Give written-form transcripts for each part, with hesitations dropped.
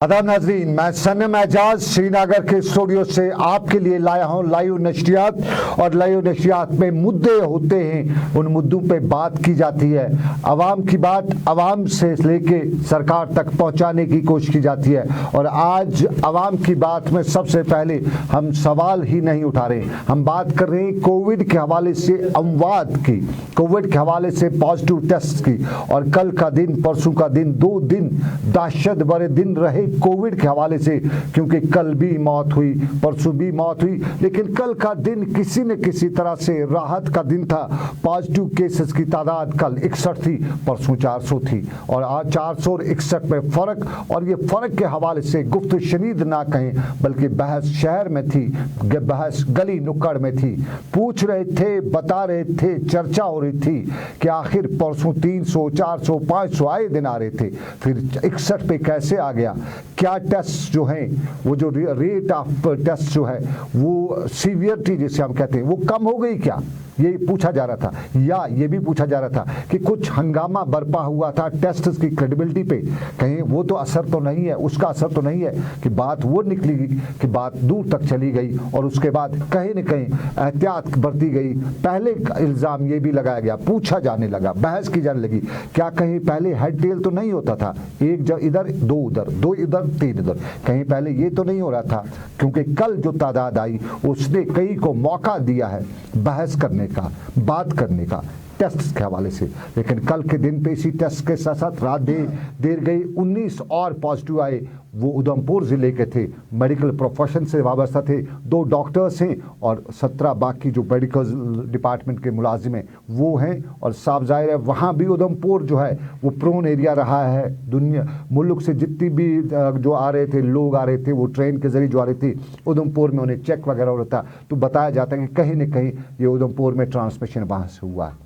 आदाब नाजरीन, मैं सनम एजाज श्रीनगर के स्टूडियो से आपके लिए लाया हूं लाइव नशरियात। और लाइव नशरियात में मुद्दे होते हैं, उन मुद्दों पे बात की जाती है। आवाम की बात आवाम से लेके सरकार तक पहुंचाने की कोशिश की जाती है। और आज आवाम की बात में सबसे पहले हम सवाल ही नहीं उठा रहे, हम बात कर रहे हैं कोविड के हवाले से अमवात की, कोविड के हवाले से पॉजिटिव टेस्ट की। और कल का दिन, परसों का दिन, 2 दिन दहशत भरे दिन रहे कोविड के हवाले से, क्योंकि कल भी मौत हुई, परसों भी मौत हुई, लेकिन कल का दिन किसी न किसी तरह से राहत का दिन था। पॉजिटिव केसेस की तादाद कल 61 थी, परसों 400 थी, और आज 400 और 61 में फर्क। और ये फर्क के हवाले से गुफ्त शनीद ना कहें, बल्कि बहस शहर में थी, बहस गली नुक्कड़ में थी। पूछ रहे थे, बता रहे थे, चर्चा हो रही थी कि आखिर परसों 300, 400, 500 आए दिन आ रहे थे, फिर 61 पे कैसे आ गया। क्या टेस्ट जो हैं, वो जो रेट ऑफ टेस्ट जो है, वो सीवियरिटी जिसे हम कहते हैं, वो कम हो गई क्या, ये पूछा जा रहा था। या ये भी पूछा जा रहा था कि कुछ हंगामा बरपा हुआ था टेस्ट की क्रेडिबिलिटी पे, कहीं वो तो असर तो नहीं है, उसका असर तो नहीं है कि बात वो निकली कि बात दूर तक चली गई। और उसके बाद कहीं न कहीं एहतियात बरती गई। पहले इल्ज़ाम ये भी लगाया गया, पूछा जाने लगा, बहस की जाने लगी, क्या कहीं पहले हेड टेल तो नहीं होता था, एक इधर, 2 उधर, 2 इधर, 3 इधर, कहीं पहले ये तो नहीं हो रहा था। क्योंकि कल जो तादाद आई उसने कई को मौका दिया है बहस करने का, बात करने का टेस्ट के हवाले से। लेकिन कल के दिन पे इसी टेस्ट के साथ साथ रात देर गई, 19 और पॉजिटिव आए। वो उधमपुर ज़िले के थे, मेडिकल प्रोफेशन से वाबस्ता थे, 2 डॉक्टर्स हैं और 17 बाकी जो मेडिकल डिपार्टमेंट के मुलाजिम हैं वो हैं। और साफ जाहिर है वहाँ भी उधमपुर जो है वो प्रोन एरिया रहा है। दुनिया मुल्क से जितनी भी जो आ रहे थे, लोग आ रहे थे, वो ट्रेन के ज़रिए जो आ रहे थे, उधमपुर में उन्हें चेक वगैरह हो रहा था, तो बताया जाता है कि कहीं न कहीं ये उधमपुर में ट्रांसमिशन वहाँ से हुआ है।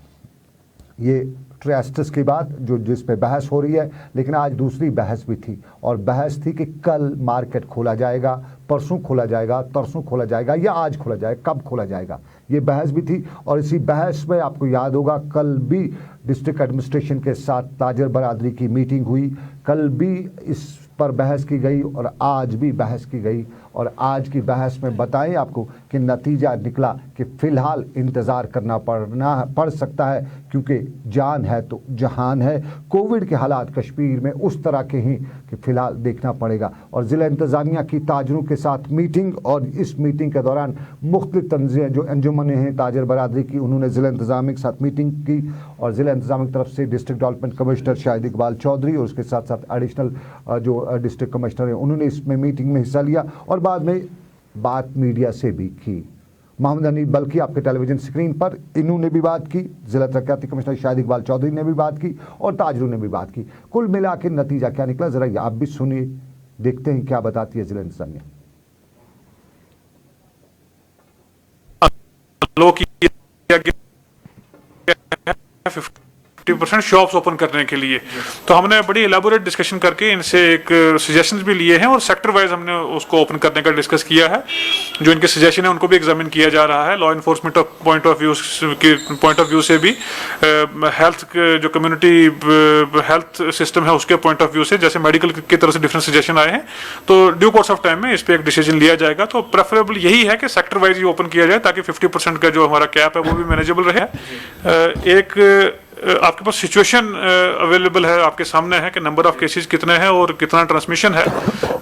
ये टेस्ट की बात जिस पे बहस हो रही है। लेकिन आज दूसरी बहस भी थी, और बहस थी कि कल मार्केट खोला जाएगा, परसों खोला जाएगा, तरसों खोला जाएगा, या आज खोला जाएगा, कब खोला जाएगा, ये बहस भी थी। और इसी बहस में आपको याद होगा कल भी डिस्ट्रिक्ट एडमिनिस्ट्रेशन के साथ ताजर बरादरी की मीटिंग हुई, कल भी इस पर बहस की गई और आज भी बहस की गई। और आज की बहस में बताएं आपको कि नतीजा निकला कि फ़िलहाल इंतज़ार करना पड़ सकता है, क्योंकि जान है तो जहान है। कोविड के हालात कश्मीर में उस तरह के हैं कि फ़िलहाल देखना पड़ेगा। और ज़िला इंतज़ामिया की ताजरों के साथ मीटिंग, और इस मीटिंग के दौरान मुख्तलिफ तंजीमें जो अंजुमनें हैं ताजर बरादरी की, उन्होंने ज़िला इंतज़ामिया के साथ मीटिंग की। और ज़िला इंतज़ामिया की तरफ से district development commissioner Shahid Iqbal Chaudhry और उसके साथ साथ एडिशनल जो डिस्ट्रिक्ट कमिश्नर हैं, उन्होंने इसमें मीटिंग में हिस्सा लिया। और बाद में बात मीडिया से भी की। मोहम्मद अनीफ बल्कि आपके टेलीविज़न स्क्रीन पर, इन्होंने भी बात की, ज़िला तरक्याती कमिश्नर शाहिद इकबाल चौधरी ने भी बात की, और ताजरों ने भी बात की। कुल मिला के नतीजा क्या निकला, ज़रा आप भी सुनिए, देखते हैं क्या बताती है ज़िला इंतज़ामिया। लोग 50% शॉप्स ओपन करने के लिए, तो हमने बड़ी एलाबोरेट डिस्कशन करके इनसे एक सजेशंस भी लिए हैं, और सेक्टर वाइज हमने उसको ओपन करने का डिस्कस किया है। जो इनके सजेशन है उनको भी एग्जामिन किया जा रहा है, law enforcement point of view से भी, हेल्थ जो कम्युनिटी हेल्थ सिस्टम है उसके पॉइंट ऑफ व्यू से, जैसे मेडिकल की तरफ से डिफरेंट सजेशन आए हैं। तो ड्यू कोर्स ऑफ टाइम में इस पर एक डिसीजन लिया जाएगा। तो प्रेफरेबल यही है कि सेक्टर वाइज ही ओपन किया जाए, ताकि 50% का जो हमारा कैप है वो भी मैनेजेबल रहे। एक आपके पास सिचुएशन अवेलेबल है, आपके सामने है कि नंबर ऑफ केसेस कितने हैं और कितना ट्रांसमिशन है।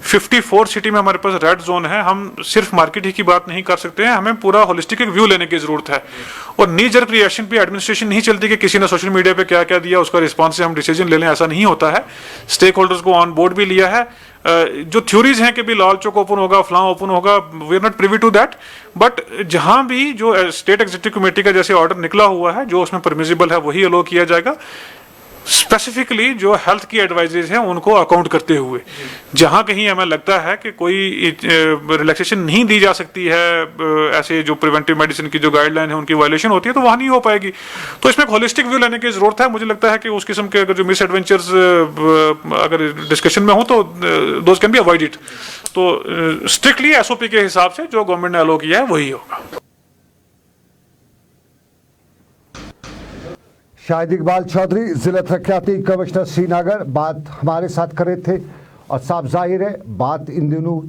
54 सिटी में हमारे पास रेड जोन है। हम सिर्फ मार्केट ही की बात नहीं कर सकते हैं, हमें पूरा होलिस्टिक एक व्यू लेने की जरूरत है। और नी जर्क रिएक्शन पे एडमिनिस्ट्रेशन नहीं चलती कि किसी ने सोशल मीडिया पे क्या क्या दिया उसका रिस्पॉन्स से हम डिसीजन ले लें, ऐसा नहीं होता है। स्टेक होल्डर्स को ऑन बोर्ड भी लिया है। जो थ्योरीज हैं कि भी लाल चौक ओपन होगा, फलां ओपन होगा, we are not privy to that. But जहां भी जो स्टेट एग्जीक्यूटिव कमेटी का जैसे ऑर्डर निकला हुआ है, जो उसमें परमिसिबल है वही अलो किया जाएगा। स्पेसिफिकली जो हेल्थ की एडवाइजरीज हैं उनको अकाउंट करते हुए, जहां कहीं हमें लगता है कि कोई रिलैक्सेशन नहीं दी जा सकती है, ऐसे जो प्रिवेंटिव मेडिसिन की जो गाइडलाइन है उनकी वायलेशन होती है, तो वहां नहीं हो पाएगी। तो इसमें एक होलिस्टिक व्यू लेने की जरूरत है। मुझे लगता है कि उस किस्म के अगर जो मिस एडवेंचर्स अगर डिस्कशन में हो तो दोज कैन बी अवॉइडेड। तो स्ट्रिक्टली एसओपी के हिसाब से जो गवर्नमेंट ने अलो किया है वही होगा। शाहिद इकबाल चौधरी, जिला तरक्याती कमिश्नर श्रीनगर, बात हमारे साथ कर रहे थे। और साफ जाहिर है बात इन दिनों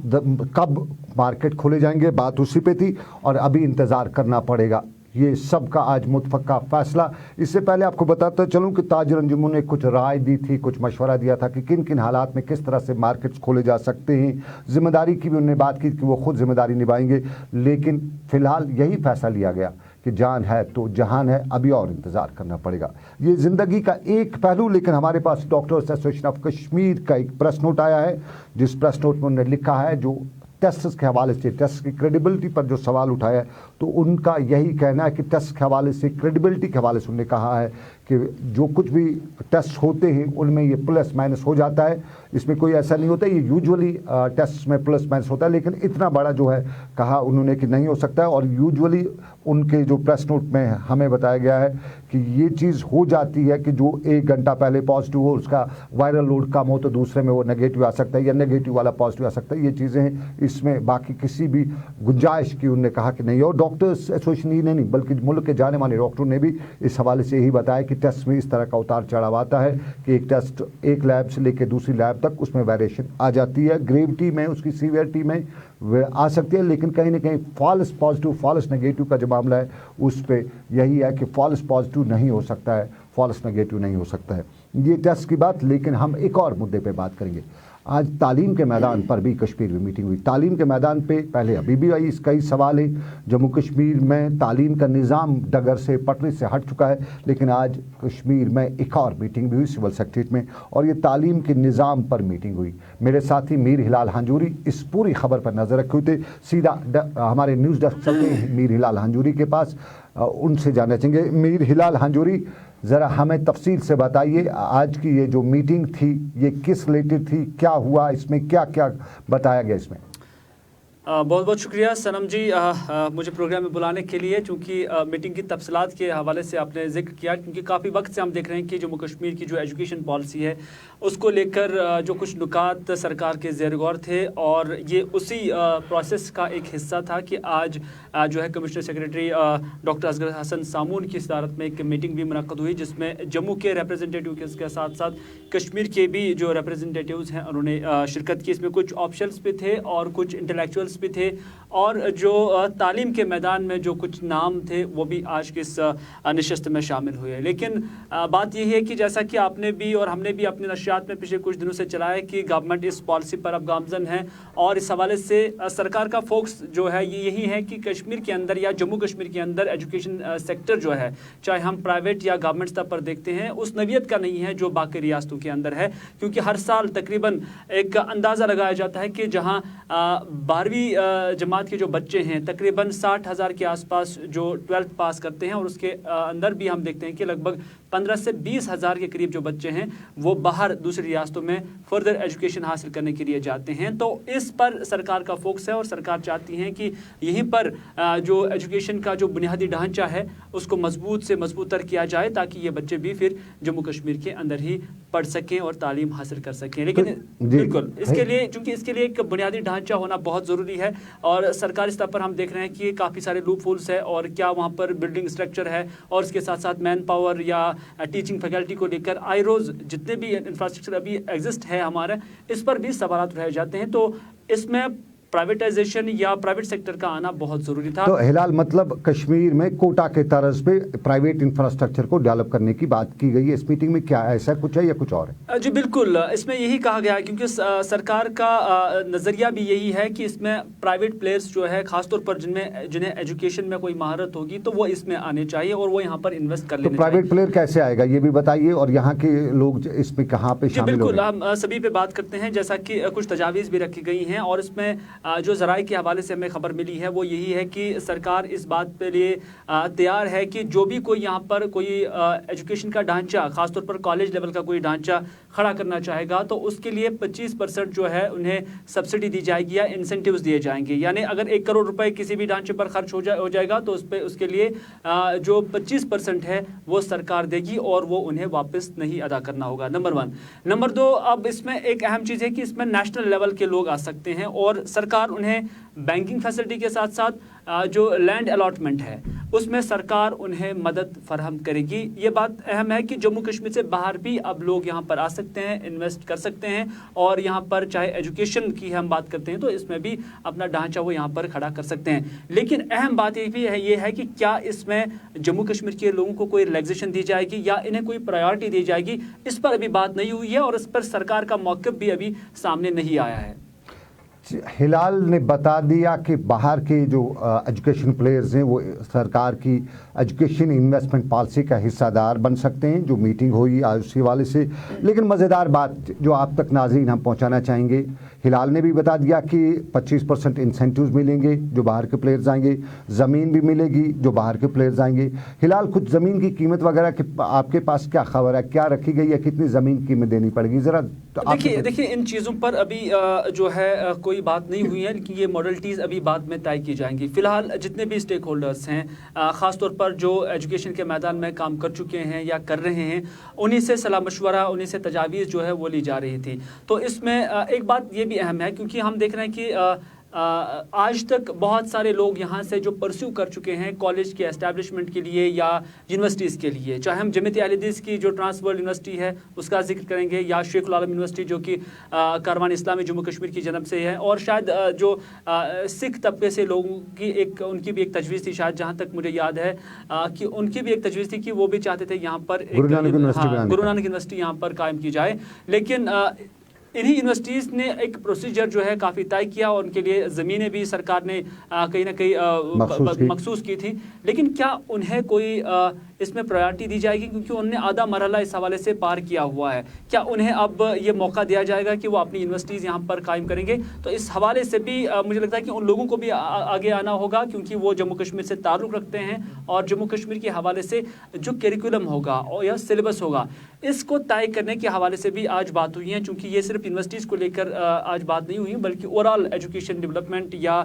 कब मार्केट खोले जाएंगे बात उसी पे थी, और अभी इंतज़ार करना पड़ेगा। ये सबका आज मुतफ़क्का फैसला। इससे पहले आपको बताता चलूं कि ताजिर अंजुमन ने कुछ राय दी थी, कुछ मशवरा दिया था कि किन किन हालात में किस तरह से मार्केट्स खोले जा सकते हैं। ज़िम्मेदारी की भी उन्होंने बात की कि वो खुद ज़िम्मेदारी निभाएंगे, लेकिन फ़िलहाल यही फैसला लिया गया कि जान है तो जहान है, अभी और इंतज़ार करना पड़ेगा। ये ज़िंदगी का एक पहलू। लेकिन हमारे पास डॉक्टर्स एसोसिएशन ऑफ कश्मीर का एक प्रेस नोट आया है, जिस प्रेस नोट में उन्होंने लिखा है, जो टेस्ट के हवाले से टेस्ट की क्रेडिबिलिटी पर जो सवाल उठाया है, तो उनका यही कहना है कि टेस्ट के हवाले से, क्रेडिबिलिटी के हवाले से उन्होंने कहा है कि जो कुछ भी टेस्ट होते हैं उनमें ये प्लस माइनस हो जाता है, इसमें कोई ऐसा नहीं होता। ये यूजुअली टेस्ट में प्लस माइनस होता है, लेकिन इतना बड़ा जो है कहा उन्होंने कि नहीं हो सकता है। और यूजुअली उनके जो प्रेस नोट में हमें बताया गया है कि ये चीज़ हो जाती है कि जो 1 घंटा पहले पॉजिटिव हो उसका वायरल लोड कम हो तो दूसरे में वो नेगेटिव आ सकता है, या नेगेटिव वाला पॉजिटिव आ सकता है। ये चीज़ें हैं, इसमें बाकी किसी भी गुंजाइश की उन्होंने कहा कि नहीं। और डॉक्टर्स एसोसिएशन ही नहीं बल्कि मुल्क के जाने माने डॉक्टरों ने भी इस हवाले से यही बताया कि टेस्ट में इस तरह का उतार चढ़ाव आता है कि एक टेस्ट एक लैब से लेकर दूसरी लैब तक उसमें वेरिएशन आ जाती है, ग्रेविटी में, उसकी सीवियरिटी में आ सकती है। लेकिन कहीं ना कहीं फॉल्स पॉजिटिव फॉल्स नेगेटिव का जो मामला है उस पर यही है कि फॉल्स पॉजिटिव नहीं हो सकता है, फॉल्स नेगेटिव नहीं हो सकता है। ये टेस्ट की बात। लेकिन हम एक और मुद्दे पे बात करेंगे। आज तालीम के मैदान पर भी कश्मीर में मीटिंग हुई। तालीम के मैदान पे पहले अभी भी आई कई सवाल हैं। जम्मू कश्मीर में तालीम का निज़ाम डगर से पटरी से हट चुका है, लेकिन आज कश्मीर में एक और मीटिंग भी हुई सिविल सेक्रेटरीट में, और ये तालीम के निज़ाम पर मीटिंग हुई। मेरे साथी मीर हिलाल हांजूरी इस पूरी खबर पर नज़र रखे हुए थे। सीधा हमारे न्यूज़ डेस्क चलते हैं मीर हिलाल हांजूरी के पास, उनसे जानना चाहेंगे। मीर हिलाल हांजूरी, ज़रा हमें तफसील से बताइए, आज की ये जो मीटिंग थी ये किस रिलेटेड थी, क्या हुआ, इसमें क्या क्या बताया गया इसमें? बहुत बहुत शुक्रिया सनम जी मुझे प्रोग्राम में बुलाने के लिए। चूँकि मीटिंग की तफसीलात के हवाले से आपने जिक्र किया, क्योंकि काफ़ी वक्त से हम देख रहे हैं कि जम्मू कश्मीर की जो एजुकेशन पॉलिसी है उसको लेकर जो कुछ नुकात सरकार के ज़ेर गौर थे, और ये उसी प्रोसेस का एक हिस्सा था कि आज जो है commissioner secretary doctor Asgar Hassan Samoon की सदारत में एक मीटिंग भी मुनक्कद हुई, जिसमें जम्मू के रिप्रेजेंटेटिव के साथ साथ कश्मीर के भी जो रिप्रेजेंटेटिव्स हैं उन्होंने शिरकत की। इसमें कुछ ऑप्शंस भी थे और कुछ इंटेलेक्चुअल्स भी थे, और जो तालीम के मैदान में जो कुछ नाम थे वो भी आज के इस नशिस्त में शामिल हुए। लेकिन बात यही है कि जैसा कि आपने भी और हमने भी अपने नशियात में पिछले कुछ दिनों से चलाया है कि गवर्नमेंट इस पॉलिसी पर अब गामजन है, और इस हवाले से सरकार का फोकस जो है ये यही है कि कश्मीर के अंदर या जम्मू कश्मीर के अंदर एजुकेशन सेक्टर जो है, चाहे हम प्राइवेट या गवर्नमेंट स्तर पर देखते हैं, उस नवियत का नहीं है जो बाकी रियासतों के अंदर है। क्योंकि हर साल तकरीबन एक अंदाज़ा लगाया जाता है कि जहाँ 12वीं जमात के जो बच्चे हैं तकरीबन 60,000 के आसपास जो 12th पास करते हैं, और उसके अंदर भी हम देखते हैं कि लगभग 15 से 20,000 के करीब जो बच्चे हैं वो बाहर दूसरी रियासतों में फर्दर एजुकेशन हासिल करने के लिए जाते हैं। तो इस पर सरकार का फोकस है, और सरकार चाहती है कि यहीं पर जो एजुकेशन का जो बुनियादी ढांचा है उसको मजबूत से मजबूतर किया जाए, ताकि ये बच्चे भी फिर जम्मू कश्मीर के अंदर ही पढ़ सकें और तालीम हासिल कर सकें। लेकिन बिल्कुल इसके लिए, चूँकि इसके लिए एक बुनियादी ढांचा होना बहुत ज़रूरी है, और सरकारी स्तर पर हम देख रहे हैं कि काफ़ी सारे लूप होल्स है, और क्या वहाँ पर बिल्डिंग स्ट्रक्चर है, और इसके साथ साथ मैन पावर या टीचिंग फैकल्टी को लेकर आई रोज़ जितने भी इंफ्रास्ट्रक्चर अभी एग्जिस्ट है हमारे, इस पर भी सवाल उठाए जाते हैं। तो इसमें प्राइवेटाइजेशन या प्राइवेट सेक्टर का आना बहुत ज़रूरी था। तो हिलाल मतलब कश्मीर में कोटा के तर्ज पे प्राइवेट इंफ्रास्ट्रक्चर को डेवलप करने की बात की गई है इस मीटिंग में, क्या ऐसा कुछ है या कुछ और है? जी बिल्कुल, इसमें यही कहा गया है, क्योंकि सरकार का नज़रिया भी यही है कि इसमें प्राइवेट प्लेयर्स जो है खासतौर पर जिन्हें एजुकेशन में कोई महारत होगी तो वो इसमें आने चाहिए और वो यहाँ पर इन्वेस्ट कर लेने चाहिए। प्राइवेट प्लेयर कैसे आएगा ये भी बताइए, और यहाँ के लोग इसमें कहाँ पे शामिल होंगे? बिल्कुल, हम सभी पे बात करते हैं, जैसा कि कुछ तजावीज़ भी रखी गई हैं, और इसमें जो ज़राए के हवाले से हमें खबर मिली है वो यही है कि सरकार इस बात के लिए तैयार है कि जो भी कोई यहाँ पर कोई एजुकेशन का ढांचा, खासतौर पर कॉलेज लेवल का कोई ढांचा खड़ा करना चाहेगा तो उसके लिए 25% जो है उन्हें सब्सिडी दी जाएगी या इंसेंटिव्स दिए जाएंगे। यानी अगर 1 करोड़ रुपए किसी भी ढांचे पर खर्च हो जाएगा तो उसके लिए जो 25% है वो सरकार देगी और वो उन्हें वापस नहीं अदा करना होगा, नंबर 1। नंबर 2, अब इसमें एक अहम चीज़ है कि इसमें नेशनल लेवल के लोग आ सकते हैं, और सरकार सरकार उन्हें बैंकिंग फैसिलिटी के साथ साथ जो लैंड अलॉटमेंट है उसमें सरकार उन्हें मदद फराहम करेगी। ये बात अहम है कि जम्मू कश्मीर से बाहर भी अब लोग यहाँ पर आ सकते हैं, इन्वेस्ट कर सकते हैं और यहाँ पर चाहे एजुकेशन की हम बात करते हैं तो इसमें भी अपना ढांचा वो यहाँ पर खड़ा कर सकते हैं। लेकिन अहम बात ये है कि क्या इसमें जम्मू कश्मीर के लोगों को कोई रिलैक्सेशन दी जाएगी या इन्हें कोई प्रायोरिटी दी जाएगी, इस पर अभी बात नहीं हुई है और इस पर सरकार का मौक़िफ़ भी अभी सामने नहीं आया है। हिलाल ने बता दिया कि बाहर के जो एजुकेशन प्लेयर्स हैं वो सरकार की एजुकेशन इन्वेस्टमेंट पॉलिसी का हिस्सादार बन सकते हैं, जो मीटिंग हुई उसी वाले से। लेकिन मज़ेदार बात जो आप तक नाज़रीन हम पहुंचाना चाहेंगे, हिलाल ने भी बता दिया कि 25% इंसेंटिव्स मिलेंगे जो बाहर के प्लेयर्स आएंगे, ज़मीन भी मिलेगी जो बाहर के प्लेयर्स आएंगे। हिलाल, कुछ ज़मीन की कीमत वगैरह कि आपके पास क्या खबर है, क्या रखी गई है, कितनी ज़मीन की कीमत देनी पड़ेगी, ज़रा देखिए इन चीज़ों पर अभी जो है कोई बात नहीं हुई है, लेकिन ये मॉडलिटीज़ अभी बाद में तय की जाएंगी। फ़िलहाल जितने भी स्टेक होल्डर्स हैं, ख़ासतौर पर जो एजुकेशन के मैदान में काम कर चुके हैं या कर रहे हैं, उन्हीं से सलाह मशवरा, उन्हीं से तजावीज़ जो है वो ली जा रही थी। तो इसमें एक बात ये भी अहम है क्योंकि हम देख रहे हैं कि आज तक बहुत सारे लोग यहाँ से जो परस्यू कर चुके हैं कॉलेज के एस्टैब्लिशमेंट के लिए या यूनिवर्सिटीज़ के लिए, चाहे हम जमियत अहले हदीस की जो ट्रांस वर्ल्ड यूनिवर्सिटी है उसका जिक्र करेंगे या शेखुल आलम यूनिवर्सिटी जो कि कारवान इस्लामी जम्मू कश्मीर की जन्म से है, और शायद जो सिख तबके से लोगों की उनकी भी एक तजवीज़ थी, शायद जहाँ तक मुझे याद है कि उनकी भी एक तजवीज़ थी कि वो भी चाहते थे यहाँ पर गुरु नानक यूनिवर्सिटी यहाँ पर कायम की जाए। लेकिन इन्हीं यूनिवर्सिटीज़ ने एक प्रोसीजर जो है काफ़ी तय किया और उनके लिए ज़मीनें भी सरकार ने कहीं ना कहीं मखसूस की थी। लेकिन क्या उन्हें कोई इसमें प्रायोरिटी दी जाएगी क्योंकि उन्होंने आधा मरहला इस हवाले से पार किया हुआ है? क्या उन्हें अब ये मौका दिया जाएगा कि वो अपनी यूनिवर्सिटीज़ यहाँ पर कायम करेंगे? तो इस हवाले से भी मुझे लगता है कि उन लोगों को भी आगे आना होगा क्योंकि वो जम्मू कश्मीर से ताल्लुक़ रखते हैं और जम्मू कश्मीर के हवाले से जो करिकुलम होगा और या सिलेबस होगा इसको तय करने के हवाले से भी आज बात हुई है। चूँकि ये सिर्फ यूनिवर्सिटीज़ को लेकर आज बात नहीं हुई बल्कि ओवरऑल एजुकेशन डेवलपमेंट या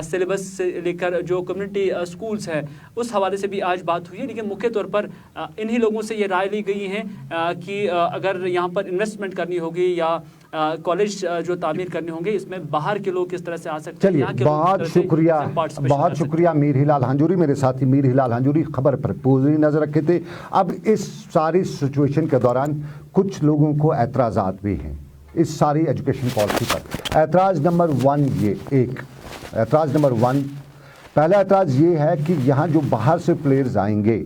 सिलेबस से लेकर जो कम्युनिटी स्कूल्स है उस हवाले से भी आज बात हुई है। लेकिन मुख्य तौर पर इन्हीं लोगों से ये राय ली गई है कि अगर यहाँ पर इन्वेस्टमेंट करनी होगी या कॉलेज जो तामीर करने होंगे इसमें बाहर के लोग किस तरह से आ सकते हैं। चलिए, बहुत शुक्रिया मीर हिलाल हांजूरी, मेरे साथी मीर हिलाल हांजूरी खबर पर पूरी नज़र रखे थे। अब इस सारी सिचुएशन के दौरान कुछ लोगों को एतराज़ात भी हैं इस सारी एजुकेशन पॉलिसी पर। एतराज़ नंबर 1 एतराज़ नंबर 1, पहला एतराज़ ये है कि यहाँ जो बाहर से प्लेयर्स आएंगे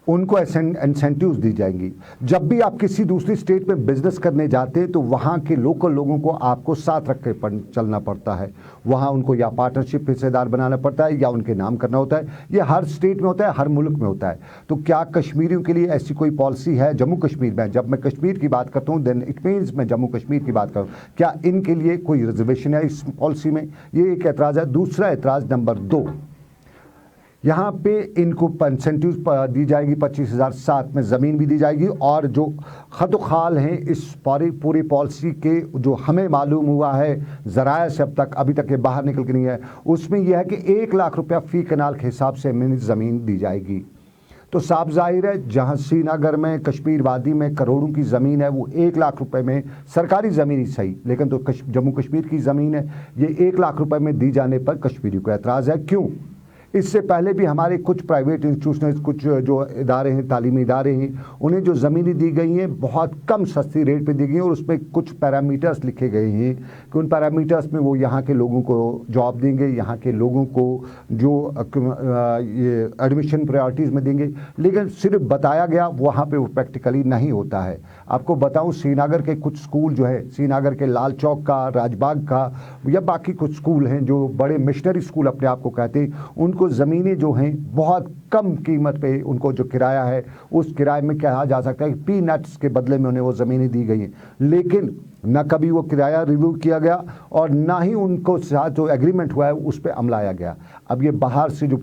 उनको इंसेंटिव्स दी जाएंगी। जब भी आप किसी दूसरी स्टेट में बिजनेस करने जाते हैं तो वहाँ के लोकल लोगों को आपको साथ रख के चलना पड़ता है। वहाँ उनको या पार्टनरशिप हिस्सेदार बनाना पड़ता है या उनके नाम करना होता है। ये हर स्टेट में होता है, हर मुल्क में होता है। तो क्या कश्मीरियों के लिए ऐसी कोई पॉलिसी है जम्मू कश्मीर में? जब मैं कश्मीर की बात करता हूँ देन इट मीन्स मैं जम्मू कश्मीर की बात करूँ, क्या इनके लिए कोई रिजर्वेशन है इस पॉलिसी में? ये एक एतराज़ है। दूसरा एतराज़ नंबर 2, यहाँ पे इनको इंसेंटिव दी जाएगी 25,000, साथ में ज़मीन भी दी जाएगी। और जो खत खाल हैं इस पूरी पॉलिसी के, जो हमें मालूम हुआ है ज़राया से अब तक, अभी तक ये बाहर निकल के नहीं है, उसमें यह है कि 1 लाख रुपया फ़ी कनाल के हिसाब से ज़मीन दी जाएगी। तो साफ जाहिर है जहाँ श्रीनगर में कश्मीर वादी में करोड़ों की ज़मीन है वो 1 लाख रुपए में, सरकारी ज़मीन ही सही लेकिन तो जम्मू कश्मीर की ज़मीन है, ये 1 लाख रुपए में दी जाने पर कश्मीरी को एतराज़ है। क्यों? इससे पहले भी हमारे कुछ प्राइवेट इंस्टीट्यूशन, कुछ जो इदारे हैं, तालीमी इदारे हैं, उन्हें जो ज़मीनें दी गई हैं बहुत कम सस्ती रेट पे दी गई हैं और उसमें कुछ पैरामीटर्स लिखे गए हैं कि उन पैरामीटर्स में वो यहाँ के लोगों को जॉब देंगे, यहाँ के लोगों को जो ये एडमिशन प्रायोरिटीज़ में देंगे। लेकिन सिर्फ बताया गया, वहाँ पर वो प्रैक्टिकली नहीं होता है। आपको बताऊँ, श्रीनगर के कुछ स्कूल जो है, श्रीनगर के लाल चौक का, राजबाग का या बाकी कुछ स्कूल हैं जो बड़े मिशनरी स्कूल अपने आप को कहते हैं, उनको ज़मीनें जो हैं बहुत कम कीमत पे, उनको जो किराया है उस किराए में कहा जा सकता है कि पीनट्स के बदले में उन्हें वो ज़मीनें दी गई हैं। लेकिन न कभी वो किराया रिव्यू किया गया और ना ही उनको साथ जो एग्रीमेंट हुआ है उस पर अमल आया गया। अब ये बाहर से जो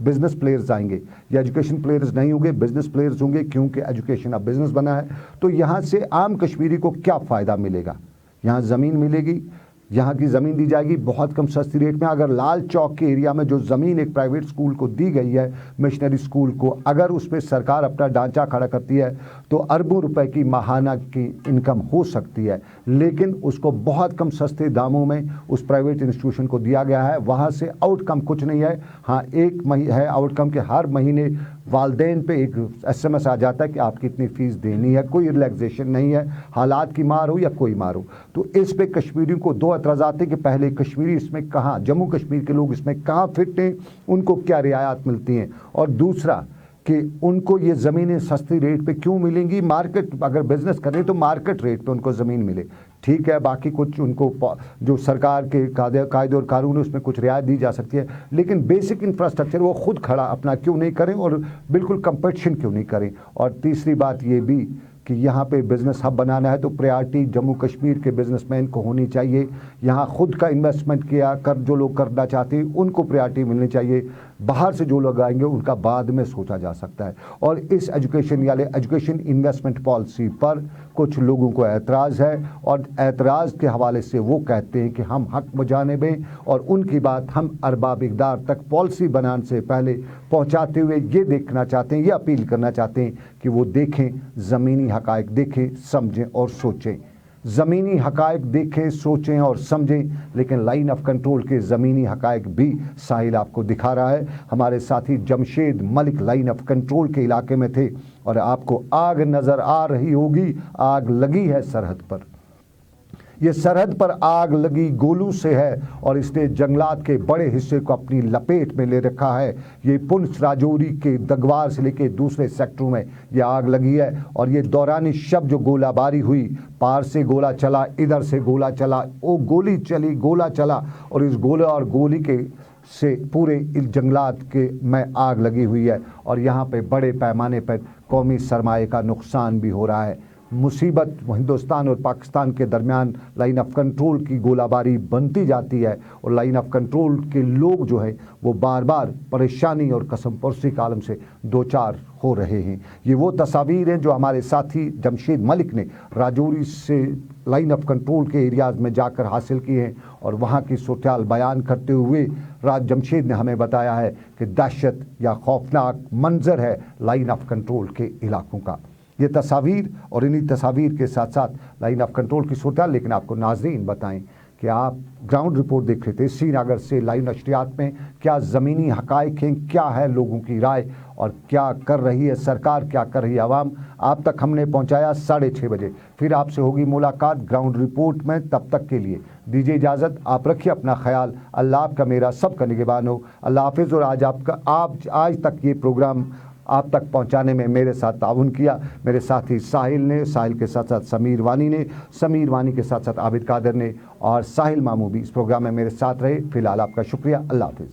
बिज़नेस प्लेयर्स आएंगे, या एजुकेशन प्लेयर्स नहीं होंगे, बिज़नेस प्लेयर्स होंगे, क्योंकि एजुकेशन अब बिज़नेस बना है। तो यहाँ से आम कश्मीरी को क्या फ़ायदा मिलेगा? यहाँ ज़मीन मिलेगी, यहाँ की ज़मीन दी जाएगी बहुत कम सस्ती रेट में। अगर लाल चौक के एरिया में जो ज़मीन एक प्राइवेट स्कूल को दी गई है, मिशनरी स्कूल को, अगर उस पर सरकार अपना ढांचा खड़ा करती है तो अरबों रुपए की माहाना की इनकम हो सकती है, लेकिन उसको बहुत कम सस्ते दामों में उस प्राइवेट इंस्टीट्यूशन को दिया गया है। वहाँ से आउटकम कुछ नहीं है। हाँ, एक है आउटकम के हर महीने वालदेन पे एक SMS आ जाता है कि आपकी इतनी फ़ीस देनी है, कोई रिलैक्सेशन नहीं है, हालात की मार हो या कोई मार हो। तो इस पे कश्मीरियों को दो एतराज़ात हैं कि पहले कश्मीरी इसमें कहाँ, जम्मू कश्मीर के लोग इसमें कहाँ फिट हैं, उनको क्या रियायत मिलती हैं, और दूसरा कि उनको ये ज़मीनें सस्ती रेट पे क्यों मिलेंगी। मार्केट अगर बिज़नेस करें तो मार्केट रेट पे उनको ज़मीन मिले, ठीक है। बाकी कुछ उनको जो सरकार के कायदे और कानून है उसमें कुछ रियायत दी जा सकती है, लेकिन बेसिक इंफ्रास्ट्रक्चर वो खुद खड़ा अपना क्यों नहीं करें और बिल्कुल कंपटीशन क्यों नहीं करें। और तीसरी बात ये भी कि यहाँ पे बिज़नेस हब बनाना है तो प्रायोरिटी जम्मू कश्मीर के बिजनेसमैन को होनी चाहिए। यहाँ खुद का इन्वेस्टमेंट किया कर जो लोग करना चाहते हैं उनको प्रायोरिटी मिलनी चाहिए। बाहर से जो लोग आएंगे उनका बाद में सोचा जा सकता है। और इस एजुकेशन इन्वेस्टमेंट पॉलिसी पर कुछ लोगों को एतराज़ है, और एतराज़ के हवाले से वो कहते हैं कि हम हक मुजानिब हैं और उनकी बात हम अरबाब इक़्तिदार तक पॉलिसी बनाने से पहले पहुँचाते हुए ये देखना चाहते हैं, ये अपील करना चाहते हैं कि वो देखें, ज़मीनी हक़ाइक़ देखें, समझें और सोचें। ज़मीनी हक़ाइक़ देखें, सोचें और समझें, लेकिन लाइन ऑफ कंट्रोल के ज़मीनी हक़ाइक़ भी साहिल आपको दिखा रहा है। हमारे साथी Jamshed Malik line of control के इलाके में थे और आपको आग नज़र आ रही होगी, आग लगी है सरहद पर। ये सरहद पर आग लगी गोलू से है और इसने जंगलात के बड़े हिस्से को अपनी लपेट में ले रखा है। ये पुंछ राजौरी के दगवार से लेकर दूसरे सेक्टरों में ये आग लगी है। और ये दौरानी शब जो गोलाबारी हुई, पार से गोला चला, इधर से गोला चला, वो गोली चली, गोला चला, और इस गोले और गोली के से पूरे इस जंगलात के में आग लगी हुई है। और यहाँ पे बड़े पैमाने पर कौमी सरमाए का नुकसान भी हो रहा है। मुसीबत हिंदुस्तान और पाकिस्तान के दरमियान लाइन ऑफ कंट्रोल की गोलाबारी बनती जाती है और लाइन ऑफ कंट्रोल के लोग जो है वो बार बार परेशानी और कसम परसी का आलम से दो चार हो रहे हैं। ये वो तस्वीर हैं जो हमारे साथी जमशेद मलिक ने राजौरी से लाइन ऑफ कंट्रोल के एरियाज़ में जाकर हासिल किए हैं और वहाँ की सूरत बयान करते हुए जमशेद ने हमें बताया है कि दहशत या खौफनाक मंजर है लाइन ऑफ कंट्रोल के इलाकों का। ये तस्वीर और इन्हीं तस्वीर के साथ साथ लाइन ऑफ कंट्रोल की सूरत, लेकिन आपको नाजरीन बताएं कि आप ग्राउंड रिपोर्ट देख रहे थे श्रीनगर से लाइव नशरियात में। क्या ज़मीनी हक़ाइक़ हैं, क्या है लोगों की राय और क्या कर रही है सरकार, क्या कर रही है आवाम, आप तक हमने पहुंचाया 6:30 बजे। फिर आपसे होगी मुलाकात ग्राउंड रिपोर्ट में। तब तक के लिए दीजिए इजाज़त। आप रखिए अपना ख्याल। अल्लाह आपका मेरा सबका निगहबान हो। अल्लाह हाफिज़। और आज तक ये प्रोग्राम आप तक पहुंचाने में मेरे साथ ताउन किया मेरे साथी साहिल ने, साहिल के साथ साथ समीर वानी ने, समीर वानी के साथ साथ आबिद कादर ने, और साहिल मामू भी इस प्रोग्राम में मेरे साथ रहे। फिलहाल आपका शुक्रिया। अल्लाह हाफिज़।